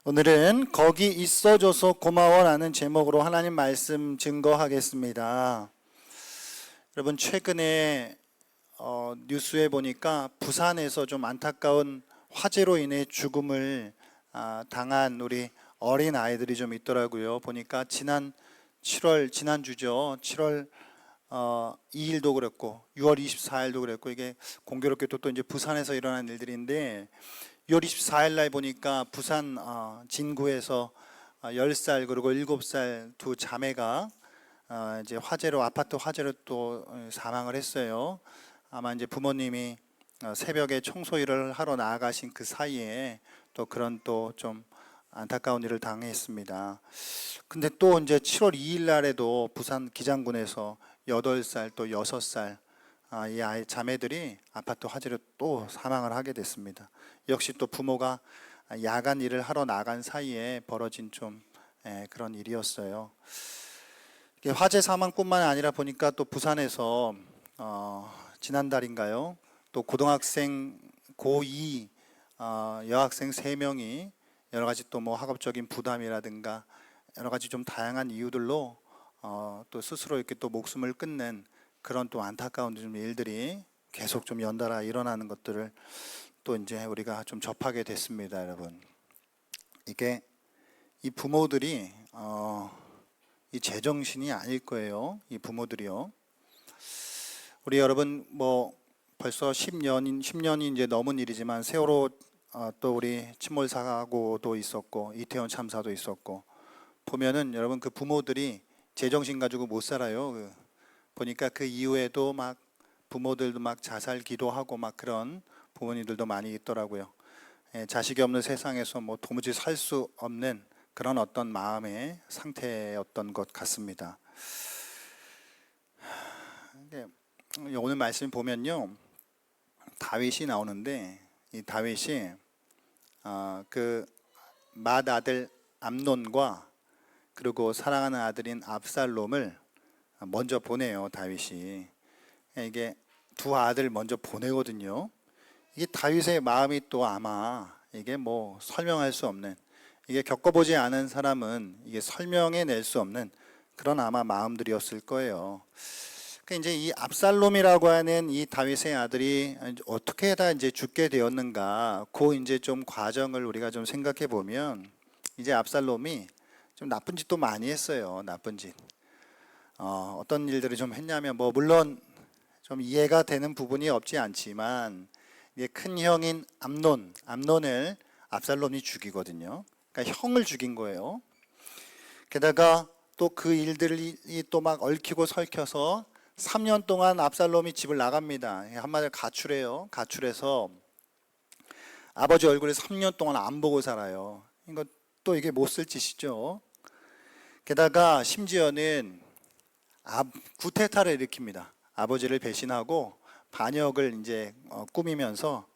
오늘은 거기 있어줘서 고마워라는 제목으로 하나님 말씀 증거하겠습니다. 여러분 최근에 뉴스에 보니까 부산에서 좀 안타까운 화재로 인해 죽음을 당한 우리 어린 아이들이 좀 있더라고요. 보니까 지난주죠. 7월 2일도 그랬고 6월 24일도 그랬고, 이게 공교롭게도 또 이제 부산에서 일어난 일들인데 6월 24일 날 보니까 부산 진구에서 10살 그리고 7살 두 자매가 이제 아파트 화재로 또 사망을 했어요. 아마 이제 부모님이 새벽에 청소 일을 하러 나아가신 그 사이에 또 그런 또 좀 안타까운 일을 당했습니다. 근데 또 이제 7월 2일 날에도 부산 기장군에서 8살 또 6살 이 아이 자매들이 아파트 화재로 또 사망을 하게 됐습니다. 역시 또 부모가 야간 일을 하러 나간 사이에 벌어진 좀 그런 일이었어요. 화재 사망뿐만 아니라 보니까 또 부산에서 지난달인가요? 또 고등학생 고2 여학생 3명이 여러 가지 또 뭐 학업적인 부담이라든가 여러 가지 좀 다양한 이유들로 또 스스로 이렇게 또 목숨을 끊는 그런 또 안타까운 좀 일들이 계속 좀 연달아 일어나는 것들을 또 이제 우리가 좀 접하게 됐습니다, 여러분. 이게 이 부모들이 이 제정신이 아닐 거예요. 이 부모들이요. 우리 여러분 뭐 벌써 10년이 이제 넘은 일이지만 세월호 또 우리 침몰 사고도 있었고 이태원 참사도 있었고, 보면은 여러분 그 부모들이 제정신 가지고 못 살아요. 보니까 그 이후에도 막 부모들도 막 자살 기도하고 막 그런 부모님들도 많이 있더라고요. 자식이 없는 세상에서 뭐 도무지 살 수 없는 그런 어떤 마음의 상태였던 것 같습니다. 오늘 말씀 보면요, 다윗이 나오는데 이 다윗이 그 맏아들 암논과 그리고 사랑하는 아들인 압살롬을 먼저 보내요. 다윗이 이게 두 아들 먼저 보내거든요. 이게 다윗의 마음이 또 아마 이게 뭐 설명할 수 없는, 이게 겪어보지 않은 사람은 이게 설명해낼 수 없는 그런 아마 마음들이었을 거예요. 이제 이 압살롬이라고 하는 이 다윗의 아들이 어떻게 다 이제 죽게 되었는가, 그 이제 좀 과정을 우리가 좀 생각해 보면, 이제 압살롬이 좀 나쁜 짓도 많이 했어요. 나쁜 짓. 어떤 일들을 좀 했냐면, 뭐 물론 좀 이해가 되는 부분이 없지 않지만, 이게 큰 형인 암논을 압살롬이 죽이거든요. 그러니까 형을 죽인 거예요. 게다가 또 그 일들이 또 막 얽히고 설켜서 3년 동안 압살롬이 집을 나갑니다. 한마디로 가출해요. 가출해서 아버지 얼굴을 3년 동안 안 보고 살아요. 이거 또 이게 못 쓸 짓이죠. 게다가 심지어는 구테타를 일으킵니다. 아버지를 배신하고 반역을 이제 꾸미면서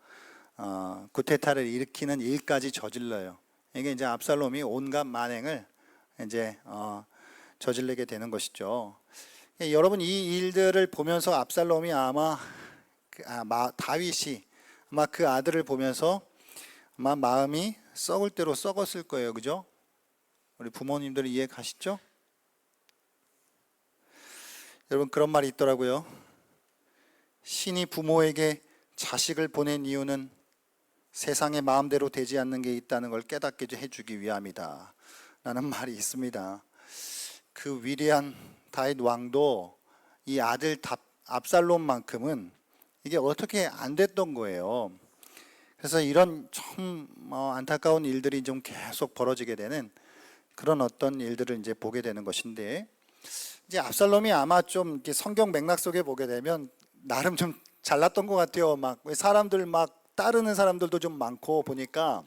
구테타를 일으키는 일까지 저질러요. 이게 이제 압살롬이 온갖 만행을 이제 저지르게 되는 것이죠. 여러분 이 일들을 보면서 압살롬이 다윗이 아마 그 아들을 보면서 아마 마음이 썩을 대로 썩었을 거예요. 그죠? 우리 부모님들 이해 가시죠? 여러분 그런 말이 있더라고요. 신이 부모에게 자식을 보낸 이유는 세상의 마음대로 되지 않는 게 있다는 걸 깨닫게 해주기 위함이다 라는 말이 있습니다. 그 위대한 다윗 왕도 이 아들 압살롬만큼은 이게 어떻게 안 됐던 거예요. 그래서 이런 참 안타까운 일들이 좀 계속 벌어지게 되는 그런 어떤 일들을 이제 보게 되는 것인데, 이제 압살롬이 아마 좀 이렇게 성경 맥락 속에 보게 되면 나름 좀 잘났던 것 같아요. 막 사람들 막 따르는 사람들도 좀 많고 보니까,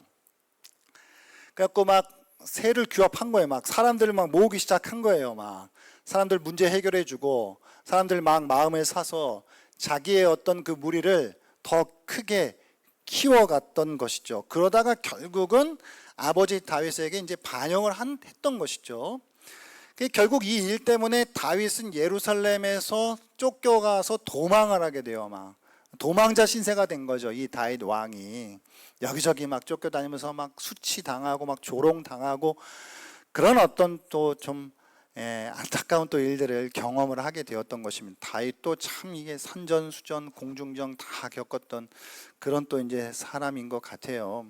그래갖고 막 새를 규합한 거예요. 막 사람들을 막 모으기 시작한 거예요. 막 사람들 문제 해결해주고 사람들 막 마음을 사서 자기의 어떤 그 무리를 더 크게 키워갔던 것이죠. 그러다가 결국은 아버지 다윗에게 이제 반영을 했던 것이죠. 결국 이 일 때문에 다윗은 예루살렘에서 쫓겨가서 도망을 하게 돼요. 막 도망자 신세가 된 거죠. 이 다윗 왕이 여기저기 막 쫓겨다니면서 막 수치당하고 막 조롱당하고 그런 어떤 또 좀 안타까운 또 일들을 경험을 하게 되었던 것입니다. 다윗도 참 이게 산전수전 공중전 다 겪었던 그런 또 이제 사람인 것 같아요.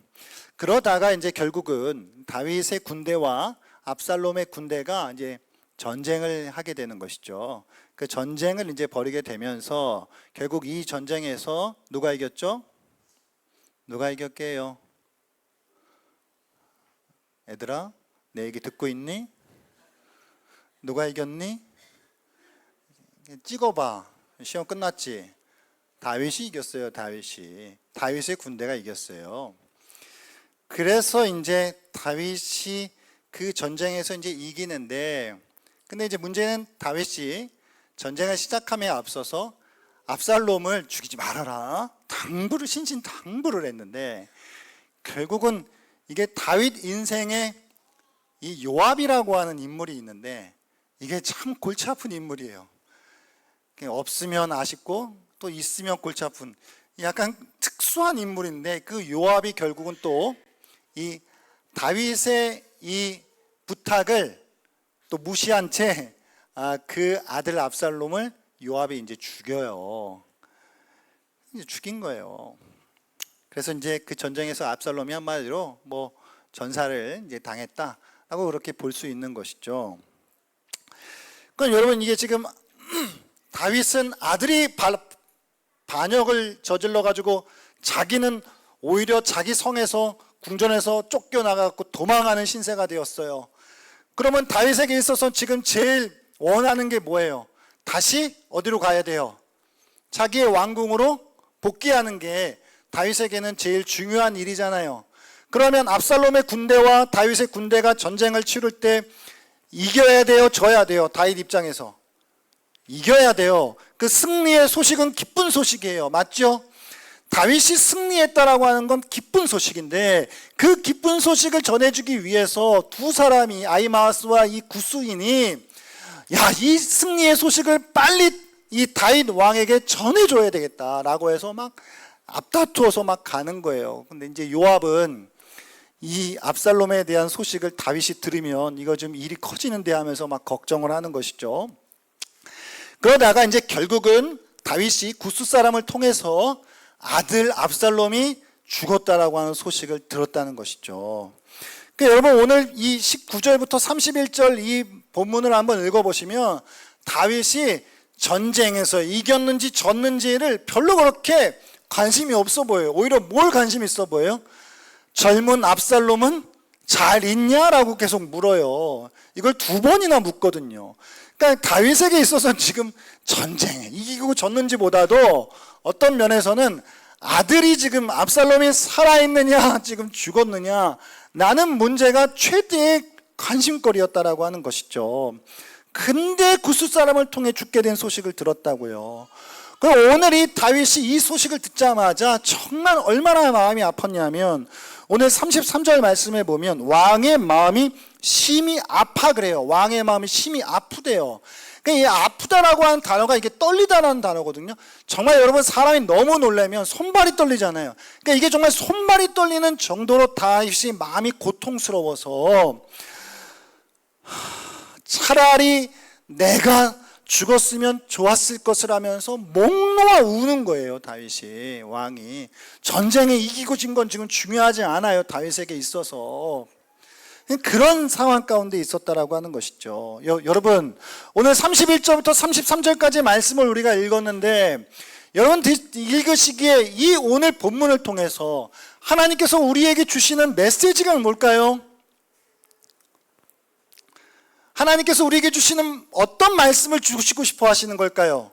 그러다가 이제 결국은 다윗의 군대와 압살롬의 군대가 이제 전쟁을 하게 되는 것이죠. 그 전쟁을 이제 벌이게 되면서 결국 이 전쟁에서 누가 이겼죠? 누가 이겼게요? 얘들아, 내 얘기 듣고 있니? 누가 이겼니? 찍어봐. 시험 끝났지? 다윗이 이겼어요. 다윗의 군대가 이겼어요. 그래서 이제 다윗이 그 전쟁에서 이제 이기는데, 근데 이제 문제는 다윗이 전쟁을 시작함에 앞서서 압살롬을 죽이지 말아라 신신당부를 했는데, 결국은 이게 다윗 인생에 이 요압이라고 하는 인물이 있는데 이게 참 골치 아픈 인물이에요. 없으면 아쉽고 또 있으면 골치 아픈 약간 특수한 인물인데, 그 요압이 결국은 또 이 다윗의 이 부탁을 또 무시한 채 그 아들 압살롬을 요압이 이제 죽여요. 이제 죽인 거예요. 그래서 이제 그 전쟁에서 압살롬이 한마디로 뭐 전사를 이제 당했다라고 그렇게 볼 수 있는 것이죠. 그럼 여러분, 이게 지금 다윗은 아들이 반역을 저질러 가지고 자기는 오히려 자기 성에서 궁전에서 쫓겨나가고 도망하는 신세가 되었어요. 그러면 다윗에게 있어서 지금 제일 원하는 게 뭐예요? 다시 어디로 가야 돼요? 자기의 왕궁으로 복귀하는 게 다윗에게는 제일 중요한 일이잖아요. 그러면 압살롬의 군대와 다윗의 군대가 전쟁을 치를 때 이겨야 돼요? 져야 돼요? 다윗 입장에서 이겨야 돼요. 그 승리의 소식은 기쁜 소식이에요. 맞죠? 다윗이 승리했다라고 하는 건 기쁜 소식인데, 그 기쁜 소식을 전해주기 위해서 두 사람이, 아히마아스와 이 구스인이 이 승리의 소식을 빨리 이 다윗 왕에게 전해줘야 되겠다라고 해서 막 앞다투어서 막 가는 거예요. 근데 이제 요압은 이 압살롬에 대한 소식을 다윗이 들으면 이거 좀 일이 커지는데 하면서 막 걱정을 하는 것이죠. 그러다가 이제 결국은 다윗이 구스 사람을 통해서 아들 압살롬이 죽었다라고 하는 소식을 들었다는 것이죠. 그러니까 여러분, 오늘 이 19절부터 31절 이 본문을 한번 읽어보시면 다윗이 전쟁에서 이겼는지 졌는지를 별로 그렇게 관심이 없어 보여요. 오히려 뭘 관심 있어 보여요? 젊은 압살롬은 잘 있냐라고 계속 물어요. 이걸 두 번이나 묻거든요. 그러니까 다윗에게 있어서 지금 전쟁에 이기고 졌는지보다도 어떤 면에서는 아들이 지금 압살롬이 살아있느냐 지금 죽었느냐 라는 문제가 최대의 관심거리였다라고 하는 것이죠. 근데 구스 사람을 통해 죽게 된 소식을 들었다고요. 그럼 오늘 이 다윗이 이 소식을 듣자마자 정말 얼마나 마음이 아팠냐면, 오늘 33절 말씀에 보면 왕의 마음이 심히 아파 그래요. 왕의 마음이 심히 아프대요. 그러니까 이 아프다라고 하는 단어가 이게 떨리다라는 단어거든요. 정말 여러분, 사람이 너무 놀라면 손발이 떨리잖아요. 그러니까 이게 정말 손발이 떨리는 정도로 다윗이 마음이 고통스러워서 차라리 내가 죽었으면 좋았을 것을 하면서 목 놓아 우는 거예요. 다윗이, 왕이. 전쟁에 이기고 진 건 지금 중요하지 않아요. 다윗에게 있어서. 그런 상황 가운데 있었다라고 하는 것이죠. 여러분, 오늘 31절부터 33절까지 말씀을 우리가 읽었는데, 여러분 읽으시기에 이 오늘 본문을 통해서 하나님께서 우리에게 주시는 메시지가 뭘까요? 하나님께서 우리에게 주시는 어떤 말씀을 주시고 싶어 하시는 걸까요?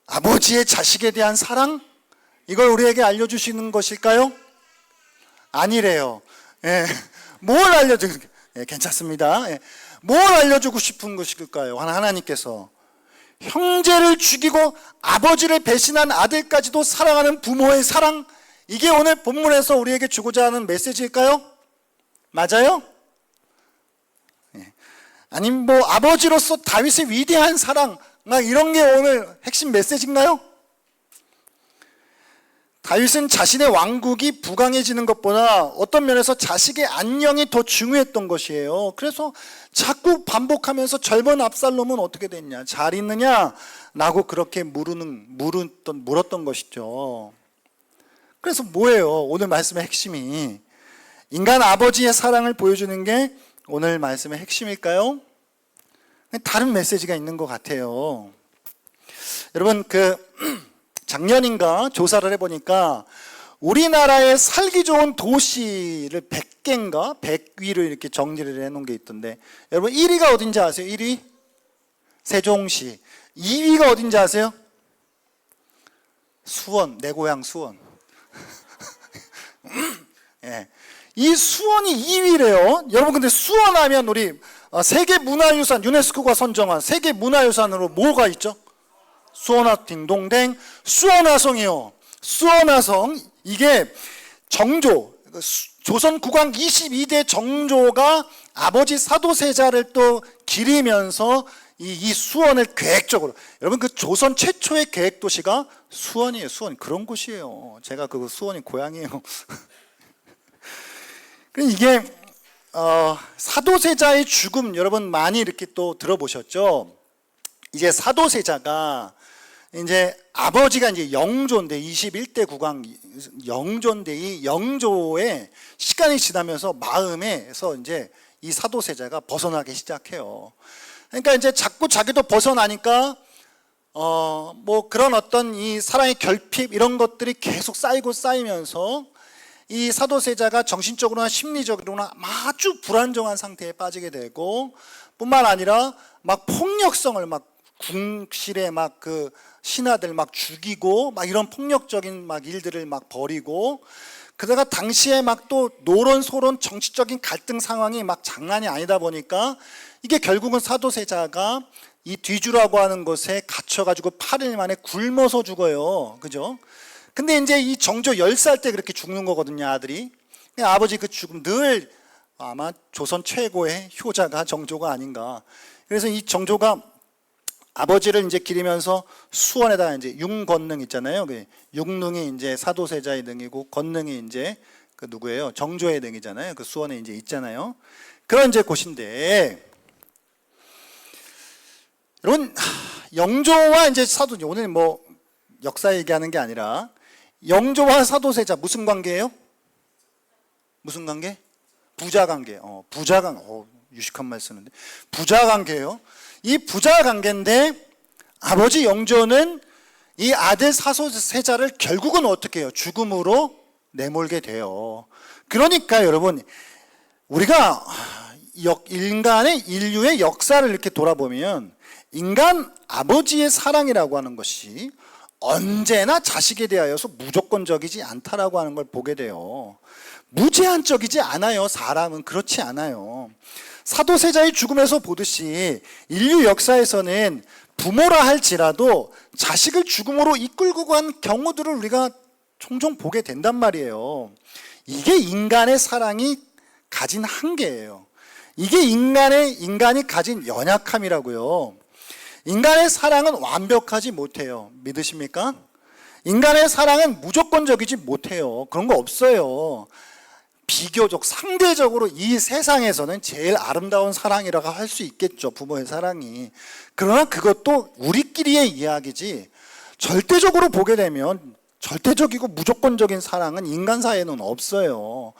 아버지의 자식에 대한 사랑? 이걸 우리에게 알려주시는 것일까요? 아니래요. 뭘 괜찮습니다. 뭘 알려주고 싶은 것일까요? 하나님께서 형제를 죽이고 아버지를 배신한 아들까지도 사랑하는 부모의 사랑, 이게 오늘 본문에서 우리에게 주고자 하는 메시지일까요? 맞아요? 아니면 뭐 아버지로서 다윗의 위대한 사랑, 막 이런 게 오늘 핵심 메시지인가요? 다윗은 자신의 왕국이 부강해지는 것보다 어떤 면에서 자식의 안녕이 더 중요했던 것이에요. 그래서 자꾸 반복하면서 젊은 압살롬은 어떻게 됐냐, 잘 있느냐 라고 그렇게 물었던 것이죠. 그래서 뭐예요? 오늘 말씀의 핵심이 인간 아버지의 사랑을 보여주는 게 오늘 말씀의 핵심일까요? 다른 메시지가 있는 것 같아요. 여러분, 작년인가 조사를 해보니까 우리나라에 살기 좋은 도시를 100개인가 100위를 이렇게 정리를 해놓은 게 있던데, 여러분 1위가 어딘지 아세요? 1위? 세종시. 2위가 어딘지 아세요? 수원, 내 고향 수원. 예. 이 수원이 2위래요. 여러분, 근데 수원 하면 우리 세계문화유산, 유네스코가 선정한 세계문화유산으로 뭐가 있죠? 수원화 딩동댕, 수원화성이요. 수원화성, 이게 정조, 조선 국왕 22대 정조가 아버지 사도세자를 또 기리면서 이 수원을 계획적으로, 여러분 그 조선 최초의 계획 도시가 수원이에요. 수원. 그런 곳이에요. 제가 그 수원이 고향이에요. 이게 사도세자의 죽음, 여러분 많이 이렇게 또 들어보셨죠? 이제 사도세자가 이제 아버지가 이제 영조인데, 21대 국왕 영조인데, 이 영조의 시간이 지나면서 마음에서 이제 이 사도세자가 벗어나기 시작해요. 그러니까 이제 자꾸 자기도 벗어나니까 뭐 그런 어떤 이 사랑의 결핍 이런 것들이 계속 쌓이면서 이 사도세자가 정신적으로나 심리적으로나 아주 불안정한 상태에 빠지게 되고, 뿐만 아니라 막 폭력성을 막 궁실에 막 그 신하들 막 죽이고 막 이런 폭력적인 막 일들을 막 벌이고, 그다가 당시에 막 또 노론 소론 정치적인 갈등 상황이 막 장난이 아니다 보니까 이게 결국은 사도세자가 이 뒤주라고 하는 곳에 갇혀가지고 8일 만에 굶어서 죽어요. 그죠? 근데 이제 이 정조 10살 때 그렇게 죽는 거거든요, 아들이. 아버지 그 죽음 늘 아마 조선 최고의 효자가 정조가 아닌가. 그래서 이 정조가 아버지를 이제 기리면서 수원에다가 이제 융건능 있잖아요. 융능이 이제 사도세자의 능이고 건능이 이제 그 누구예요? 정조의 능이잖아요. 그 수원에 이제 있잖아요. 그런 이제 곳인데, 여러분 영조와 이제 사도, 오늘 뭐 역사 얘기하는 게 아니라 영조와 사도세자 무슨 관계예요? 무슨 관계? 부자 관계. 유식한 말 쓰는데 부자 관계예요. 이 부자 관계인데 아버지 영조는 이 아들 사도세자를 결국은 어떻게 해요? 죽음으로 내몰게 돼요. 그러니까 여러분, 우리가 인류의 역사를 이렇게 돌아보면 인간 아버지의 사랑이라고 하는 것이 언제나 자식에 대하여서 무조건적이지 않다라고 하는 걸 보게 돼요. 무제한적이지 않아요. 사람은 그렇지 않아요. 사도세자의 죽음에서 보듯이 인류 역사에서는 부모라 할지라도 자식을 죽음으로 이끌고 간 경우들을 우리가 종종 보게 된단 말이에요. 이게 인간의 사랑이 가진 한계예요. 이게 인간이 가진 연약함이라고요. 인간의 사랑은 완벽하지 못해요. 믿으십니까? 인간의 사랑은 무조건적이지 못해요. 그런 거 없어요. 비교적 상대적으로 이 세상에서는 제일 아름다운 사랑이라고 할 수 있겠죠, 부모의 사랑이. 그러나 그것도 우리끼리의 이야기지, 절대적으로 보게 되면 절대적이고 무조건적인 사랑은 인간사에는 없어요.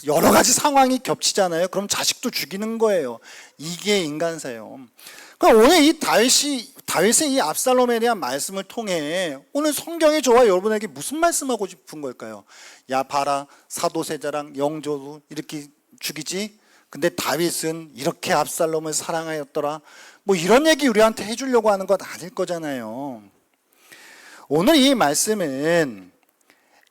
여러 가지 상황이 겹치잖아요. 그럼 자식도 죽이는 거예요. 이게 인간사예요. 그러니까 오늘 이 다윗의 이 압살롬에 대한 말씀을 통해 오늘 성경이 저와 여러분에게 무슨 말씀하고 싶은 걸까요? 야 봐라, 사도세자랑 영조도 이렇게 죽이지, 근데 다윗은 이렇게 압살롬을 사랑하였더라, 뭐 이런 얘기 우리한테 해주려고 하는 것 아닐 거잖아요. 오늘 이 말씀은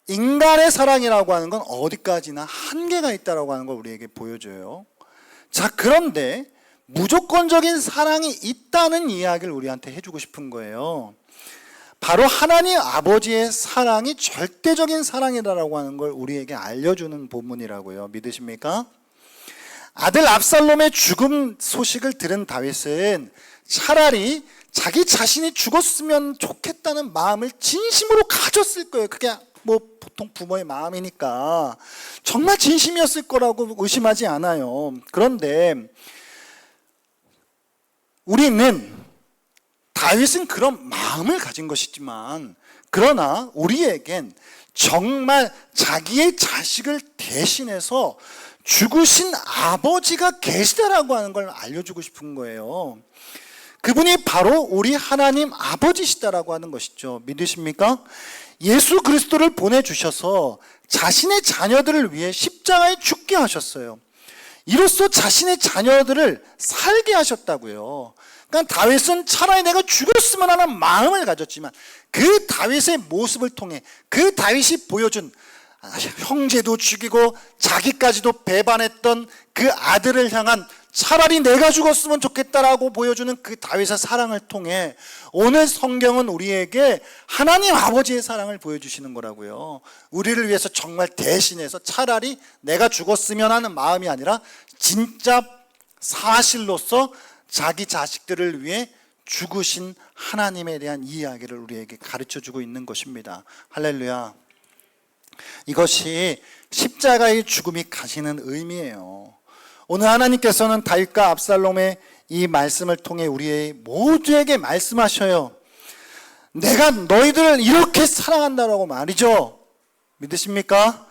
인간의 사랑이라고 하는 건 어디까지나 한계가 있다라고 하는 걸 우리에게 보여줘요. 자, 그런데 무조건적인 사랑이 있다는 이야기를 우리한테 해주고 싶은 거예요. 바로 하나님 아버지의 사랑이 절대적인 사랑이다라고 하는 걸 우리에게 알려주는 본문이라고요. 믿으십니까? 아들 압살롬의 죽음 소식을 들은 다윗은 차라리 자기 자신이 죽었으면 좋겠다는 마음을 진심으로 가졌을 거예요. 그게 뭐 보통 부모의 마음이니까 정말 진심이었을 거라고 의심하지 않아요. 그런데 우리는 다윗은 그런 마음을 가진 것이지만, 그러나 우리에겐 정말 자기의 자식을 대신해서 죽으신 아버지가 계시다라고 하는 걸 알려주고 싶은 거예요. 그분이 바로 우리 하나님 아버지시다라고 하는 것이죠. 믿으십니까? 예수 그리스도를 보내주셔서 자신의 자녀들을 위해 십자가에 죽게 하셨어요. 이로써 자신의 자녀들을 살게 하셨다고요. 그러니까 다윗은 차라리 내가 죽었으면 하는 마음을 가졌지만, 그 다윗의 모습을 통해 그 다윗이 보여준 형제도 죽이고 자기까지도 배반했던 그 아들을 향한 차라리 내가 죽었으면 좋겠다라고 보여주는 그 다윗의 사랑을 통해 오늘 성경은 우리에게 하나님 아버지의 사랑을 보여주시는 거라고요. 우리를 위해서 정말 대신해서 차라리 내가 죽었으면 하는 마음이 아니라 진짜 사실로서 자기 자식들을 위해 죽으신 하나님에 대한 이야기를 우리에게 가르쳐주고 있는 것입니다. 할렐루야. 이것이 십자가의 죽음이 가지는 의미예요. 오늘 하나님께서는 다윗과 압살롬의 이 말씀을 통해 우리 모두에게 말씀하셔요. 내가 너희들을 이렇게 사랑한다라고 말이죠. 믿으십니까?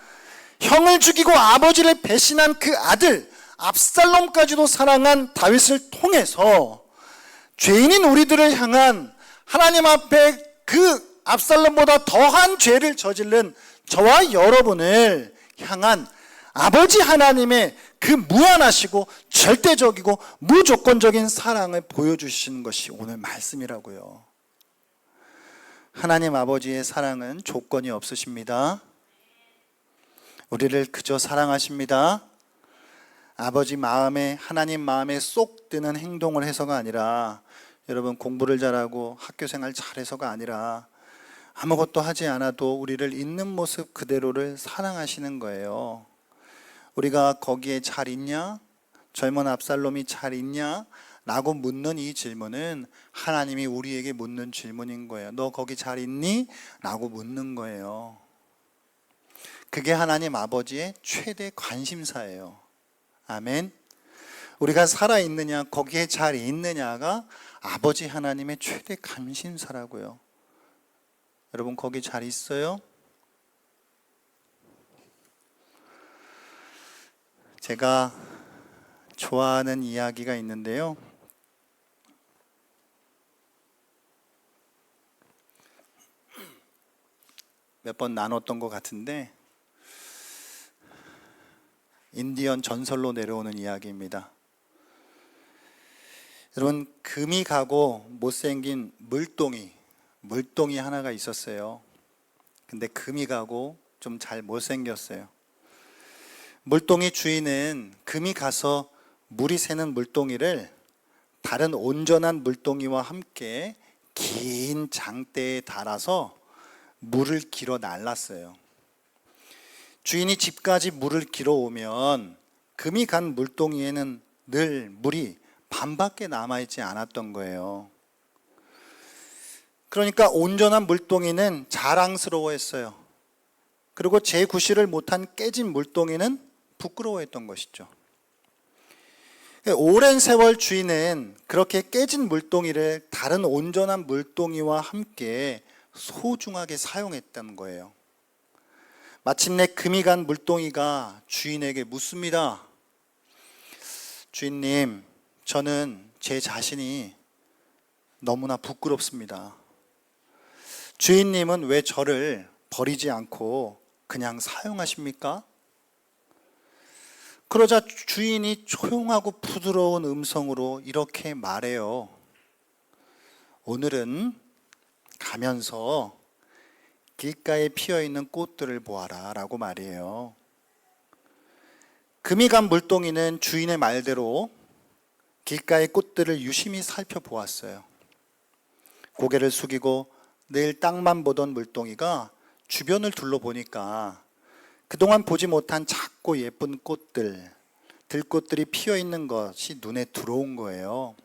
형을 죽이고 아버지를 배신한 그 아들 압살롬까지도 사랑한 다윗을 통해서 죄인인 우리들을 향한 하나님 앞에 그 압살롬보다 더한 죄를 저지른 저와 여러분을 향한 아버지 하나님의 그 무한하시고 절대적이고 무조건적인 사랑을 보여주시는 것이 오늘 말씀이라고요. 하나님 아버지의 사랑은 조건이 없으십니다. 우리를 그저 사랑하십니다. 아버지 마음에, 하나님 마음에 쏙 드는 행동을 해서가 아니라, 여러분 공부를 잘하고 학교생활 잘해서가 아니라 아무것도 하지 않아도 우리를 있는 모습 그대로를 사랑하시는 거예요. 우리가 거기에 잘 있냐? 젊은 압살롬이 잘 있냐? 라고 묻는 이 질문은 하나님이 우리에게 묻는 질문인 거예요. 너 거기 잘 있니? 라고 묻는 거예요. 그게 하나님 아버지의 최대 관심사예요. 아멘. 우리가 살아있느냐, 거기에 잘 있느냐가 아버지 하나님의 최대 관심사라고요. 여러분 거기 잘 있어요? 제가 좋아하는 이야기가 있는데요. 몇 번 나눴던 것 같은데, 인디언 전설로 내려오는 이야기입니다. 여러분, 금이 가고 못생긴 물동이 하나가 있었어요. 근데 금이 가고 좀 잘 못생겼어요. 물동이 주인은 금이 가서 물이 새는 물동이를 다른 온전한 물동이와 함께 긴 장대에 달아서 물을 길어 날랐어요. 주인이 집까지 물을 길어 오면 금이 간 물동이에는 늘 물이 반밖에 남아있지 않았던 거예요. 그러니까 온전한 물동이는 자랑스러워했어요. 그리고 재구실을 못한 깨진 물동이는 부끄러워했던 것이죠. 오랜 세월 주인은 그렇게 깨진 물동이를 다른 온전한 물동이와 함께 소중하게 사용했다는 거예요. 마침내 금이 간 물동이가 주인에게 묻습니다. 주인님, 저는 제 자신이 너무나 부끄럽습니다. 주인님은 왜 저를 버리지 않고 그냥 사용하십니까? 그러자 주인이 조용하고 부드러운 음성으로 이렇게 말해요. 오늘은 가면서 길가에 피어있는 꽃들을 보아라 라고 말해요. 금이 간 물동이는 주인의 말대로 길가의 꽃들을 유심히 살펴보았어요. 고개를 숙이고 늘 땅만 보던 물동이가 주변을 둘러보니까 그동안 보지 못한 작고 예쁜 꽃들, 들꽃들이 피어있는 것이 눈에 들어온 거예요.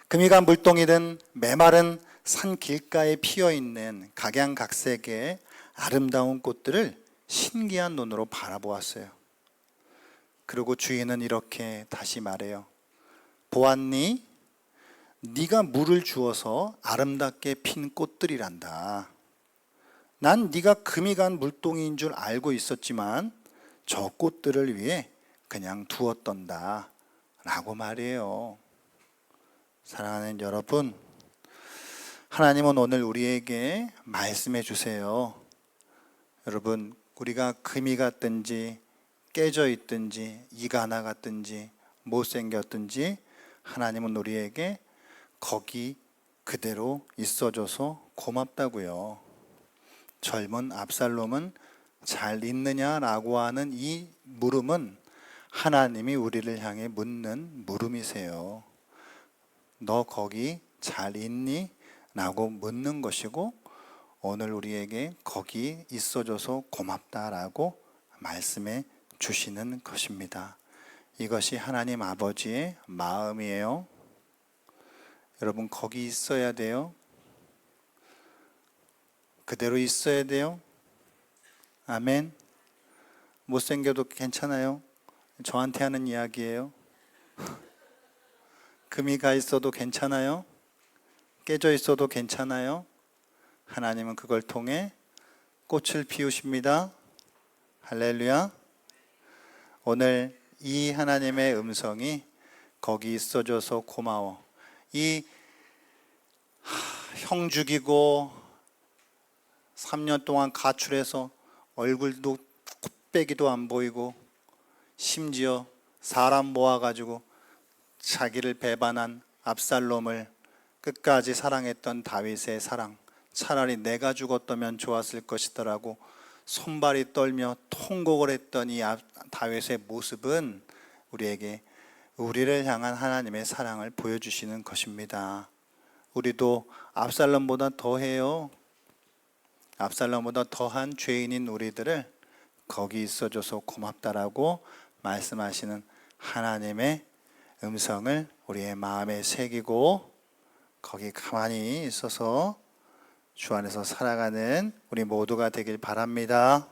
금이 간 물동이는 메마른 산 길가에 피어있는 각양각색의 아름다운 꽃들을 신기한 눈으로 바라보았어요. 그리고 주인은 이렇게 다시 말해요. 보았니? 네가 물을 주어서 아름답게 핀 꽃들이란다. 난 네가 금이 간 물동이인 줄 알고 있었지만 저 꽃들을 위해 그냥 두었던다 라고 말해요. 사랑하는 여러분, 하나님은 오늘 우리에게 말씀해 주세요. 여러분, 우리가 금이 갔든지 깨져 있든지 이가 하나 갔든지 못생겼든지 하나님은 우리에게 거기 그대로 있어줘서 고맙다고요. 젊은 압살롬은 잘 있느냐라고 하는 이 물음은 하나님이 우리를 향해 묻는 물음이세요. 너 거기 잘 있니? 라고 묻는 것이고, 오늘 우리에게 거기 있어줘서 고맙다라고 말씀해 주시는 것입니다. 이것이 하나님 아버지의 마음이에요. 여러분, 거기 있어야 돼요. 그대로 있어야 돼요. 아멘. 못생겨도 괜찮아요. 저한테 하는 이야기예요. 금이 가 있어도 괜찮아요. 깨져 있어도 괜찮아요. 하나님은 그걸 통해 꽃을 피우십니다. 할렐루야. 오늘 이 하나님의 음성이 거기 있어줘서 고마워. 이 형 죽이고 3년 동안 가출해서 얼굴도 코빼기도 안 보이고 심지어 사람 모아가지고 자기를 배반한 압살롬을 끝까지 사랑했던 다윗의 사랑, 차라리 내가 죽었다면 좋았을 것이더라고 손발이 떨며 통곡을 했던 이 다윗의 모습은 우리에게 우리를 향한 하나님의 사랑을 보여주시는 것입니다. 우리도 압살롬보다 더해요. 압살롬보다 더한 죄인인 우리들을 거기 있어줘서 고맙다라고 말씀하시는 하나님의 음성을 우리의 마음에 새기고 거기 가만히 있어서 주 안에서 살아가는 우리 모두가 되길 바랍니다.